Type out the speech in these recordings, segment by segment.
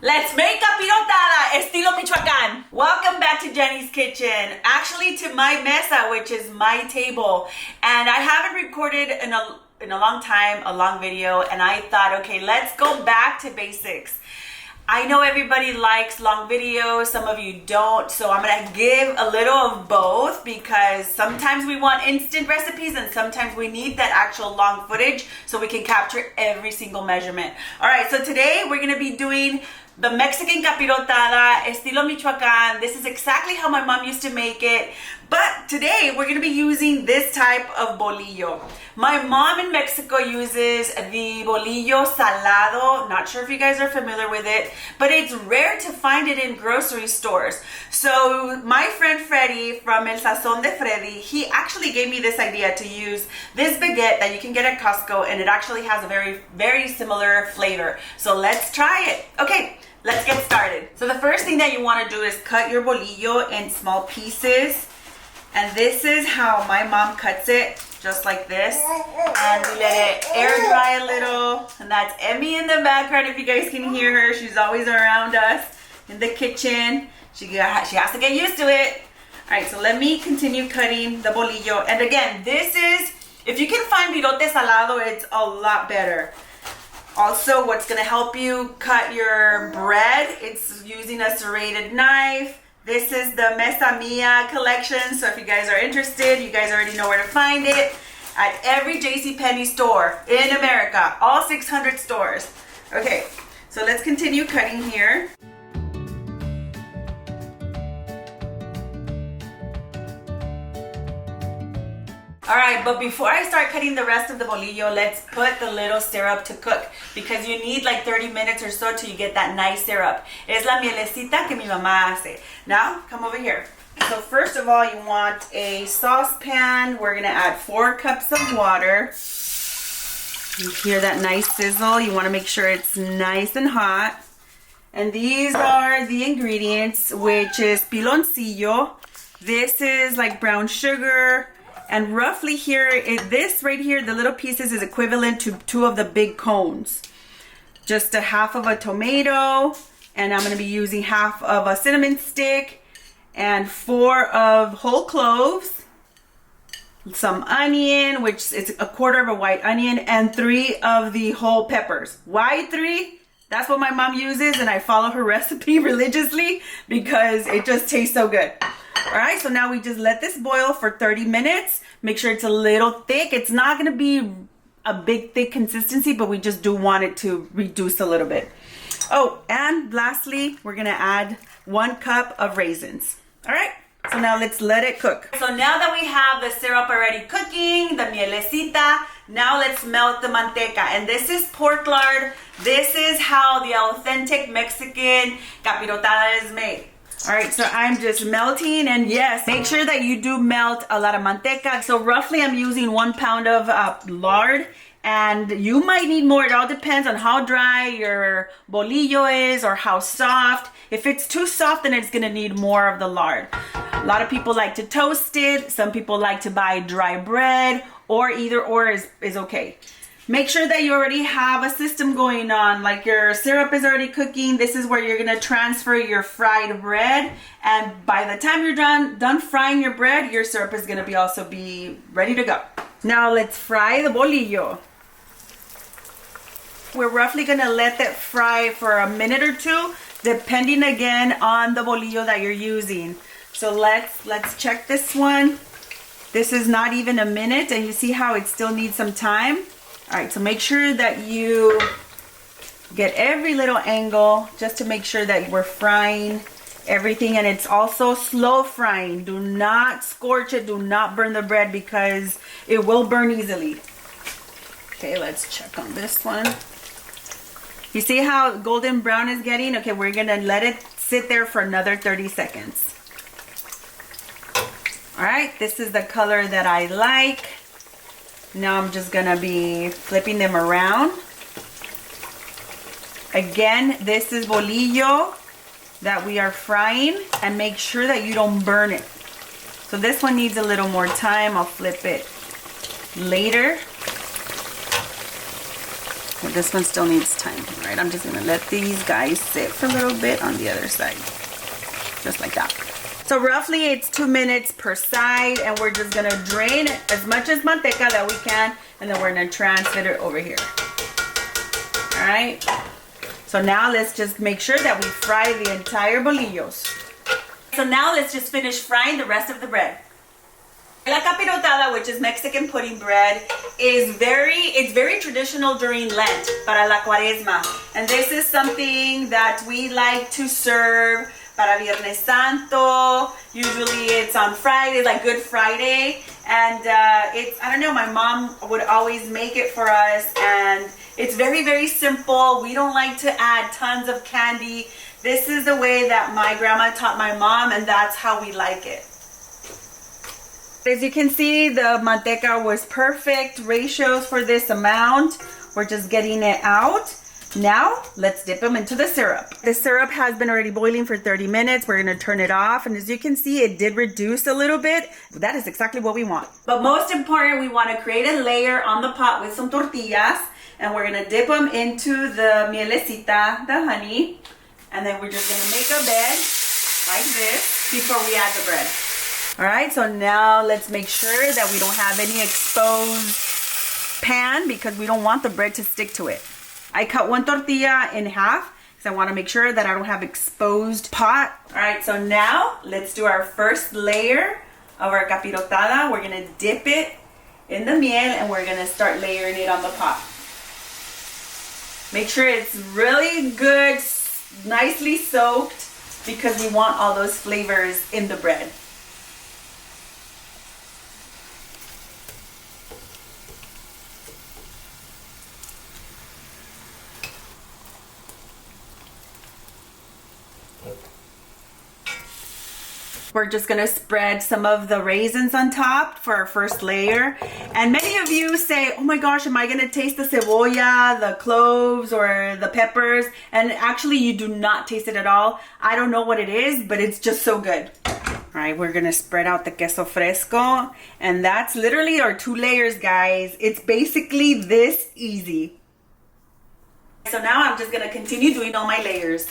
Let's make Capirotada Estilo Michoacán. Welcome back to Jenny's Kitchen. Actually to my mesa, which is my table. And I haven't recorded in a long time, a long video. And I thought, okay, let's go back to basics. I know everybody likes long videos, some of you don't, so I'm gonna give a little of both because sometimes we want instant recipes and sometimes we need that actual long footage so we can capture every single measurement. All right, so today we're gonna be doing the Mexican Capirotada Estilo Michoacán. This is exactly how my mom used to make it, but today we're gonna be using this type of bolillo. My mom in Mexico uses the bolillo salado. Not sure if you guys are familiar with it, but it's rare to find it in grocery stores. So my friend Freddy from El Sazón de Freddy, he actually gave me this idea to use this baguette that you can get at Costco, and it actually has a very similar flavor. So let's try it. Okay, let's get started. So the first thing that you want to do is cut your bolillo in small pieces. And this is how my mom cuts it, just like this. And we let it air dry a little. And that's Emmy in the background, if you guys can hear her. She's always around us in the kitchen. She has to get used to it. All right, so let me continue cutting the bolillo. And again, this is, if you can find virote salado, it's a lot better. Also, what's gonna help you cut your bread, it's using a serrated knife. This is the mesamia collection, so if you guys are interested, you guys already know where to find it at every JCPenney store in America, all 600 stores. Okay, so let's continue cutting here. All right, but before I start cutting the rest of the bolillo, let's put the little syrup to cook because you need like 30 minutes or so till you get that nice syrup. Es la mielecita que mi mamá hace. Now, come over here. So first of all, you want a saucepan. We're gonna add 4 cups of water. You hear that nice sizzle? You wanna make sure it's nice and hot. And these are the ingredients, which is piloncillo. This is like brown sugar. And roughly here, this right here, the little pieces is equivalent to 2 of the big cones. Just a half of a tomato, and I'm gonna be using half of a cinnamon stick, and 4 of whole cloves, some onion, which is a quarter of a white onion, and 3 of the whole peppers. Why 3? That's what my mom uses, and I follow her recipe religiously because it just tastes so good. All right, so now we just let this boil for 30 minutes. Make sure it's a little thick. It's not gonna be a big thick consistency, but we just do want it to reduce a little bit. Oh, and lastly, we're gonna add 1 cup of raisins. All right, so now let's let it cook. So now that we have the syrup already cooking, the mielecita, now let's melt the manteca. And this is pork lard. This is how the authentic Mexican capirotada is made. All right, so I'm just melting, and yes, make sure that you do melt a lot of manteca. So roughly I'm using 1 pound of lard, and you might need more. It all depends on how dry your bolillo is or how soft. If it's too soft, then it's gonna need more of the lard. A lot of people like to toast it. Some people like to buy dry bread, or either or is okay. Make sure that you already have a system going on, like your syrup is already cooking. This is where you're gonna transfer your fried bread. And by the time you're done frying your bread, your syrup is gonna also be ready to go. Now let's fry the bolillo. We're roughly gonna let that fry for a minute or 2, depending again on the bolillo that you're using. So let's check this one. This is not even a minute, and you see how it still needs some time. All right, so make sure that you get every little angle just to make sure that we're frying everything, and it's also slow frying. Do not scorch it, do not burn the bread because it will burn easily. Okay, let's check on this one. You see how golden brown is getting? Okay, we're gonna let it sit there for another 30 seconds. All right, this is the color that I like. Now I'm just gonna be flipping them around. Again, this is bolillo that we are frying, and make sure that you don't burn it. So this one needs a little more time. I'll flip it later. Okay, this one still needs time. All right, I'm just gonna let these guys sit for a little bit on the other side. Just like that. So roughly it's 2 minutes per side, and we're just gonna drain as much as manteca that we can, and then we're gonna transfer it over here. All right. So now let's just make sure that we fry the entire bolillos. So now let's just finish frying the rest of the bread. La capirotada, which is Mexican pudding bread, is very traditional during Lent, para la Cuaresma. And this is something that we like to serve para Viernes Santo. Usually it's on Friday, like Good Friday. And I don't know, my mom would always make it for us. And it's very simple. We don't like to add tons of candy. This is the way that my grandma taught my mom, and that's how we like it. As you can see, the manteca was perfect ratios for this amount. We're just getting it out. Now, let's dip them into the syrup. The syrup has been already boiling for 30 minutes. We're gonna turn it off. And as you can see, it did reduce a little bit. That is exactly what we want. But most important, we wanna create a layer on the pot with some tortillas. And we're gonna dip them into the mielecita, the honey. And then we're just gonna make a bed like this before we add the bread. All right, so now let's make sure that we don't have any exposed pan because we don't want the bread to stick to it. I cut one tortilla in half because I want to make sure that I don't have exposed pot. All right, so now let's do our first layer of our capirotada. We're gonna dip it in the miel and we're gonna start layering it on the pot. Make sure it's really good, nicely soaked, because we want all those flavors in the bread. We're just gonna spread some of the raisins on top for our first layer. And many of you say, oh my gosh, am I gonna taste the cebolla, the cloves, or the peppers? And actually you do not taste it at all. I don't know what it is, but it's just so good. All right, we're gonna spread out the queso fresco. And that's literally our 2 layers, guys. It's basically this easy. So now I'm just gonna continue doing all my layers.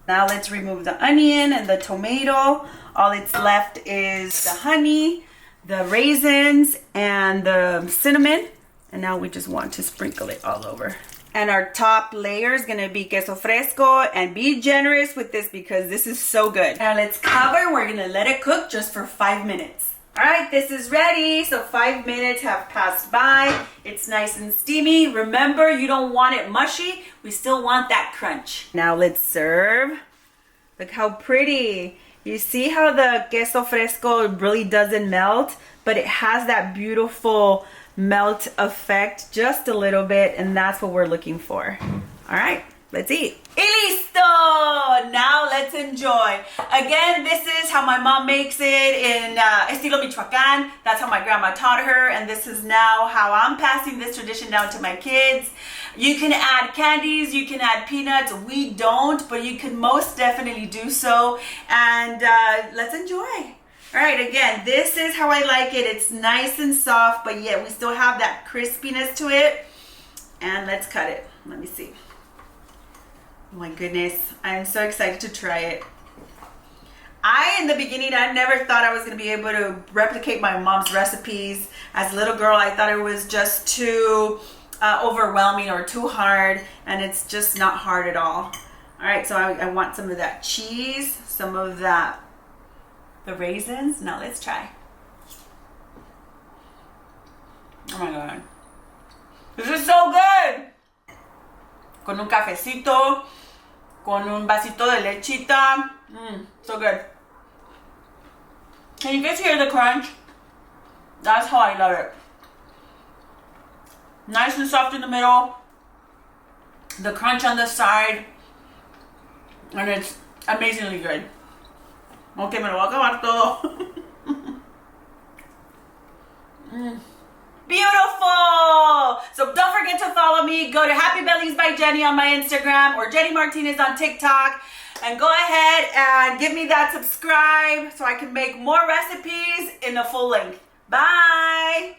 Now let's remove the onion and the tomato. All it's left is the honey, the raisins, and the cinnamon. And now we just want to sprinkle it all over. And our top layer is gonna be queso fresco, and be generous with this because this is so good. Now let's cover, we're gonna let it cook just for 5 minutes. All right, this is ready. So 5 minutes have passed by. It's nice and steamy. Remember, you don't want it mushy. We still want that crunch. Now let's serve. Look how pretty. You see how the queso fresco really doesn't melt, but it has that beautiful melt effect just a little bit, and that's what we're looking for. All right, let's eat. Y listo! Now let's enjoy. Again, this is how my mom makes it in Estilo Michoacán. That's how my grandma taught her, and this is now how I'm passing this tradition down to my kids. You can add candies, you can add peanuts. We don't, but you can most definitely do so. And let's enjoy. All right, again, this is how I like it. It's nice and soft, but yet we still have that crispiness to it. And let's cut it. Let me see. Oh my goodness, I'm so excited to try it. In the beginning, I never thought I was going to be able to replicate my mom's recipes. As a little girl, I thought it was just too overwhelming or too hard, and it's just not hard at all. All right, so I want some of that cheese, some of that, the raisins. Now let's try. Oh my God. This is so good. Con un cafecito, con un vasito de lechita. So good. Can you guys hear the crunch? That's how I love it. Nice and soft in the middle, the crunch on the side, and it's amazingly good. Ok, me lo voy a acabar todo. Beautiful! So don't forget to follow me. Go to Happy Bellies by Jenny on my Instagram or Jenny Martinez on TikTok. And go ahead and give me that subscribe so I can make more recipes in the full length. Bye!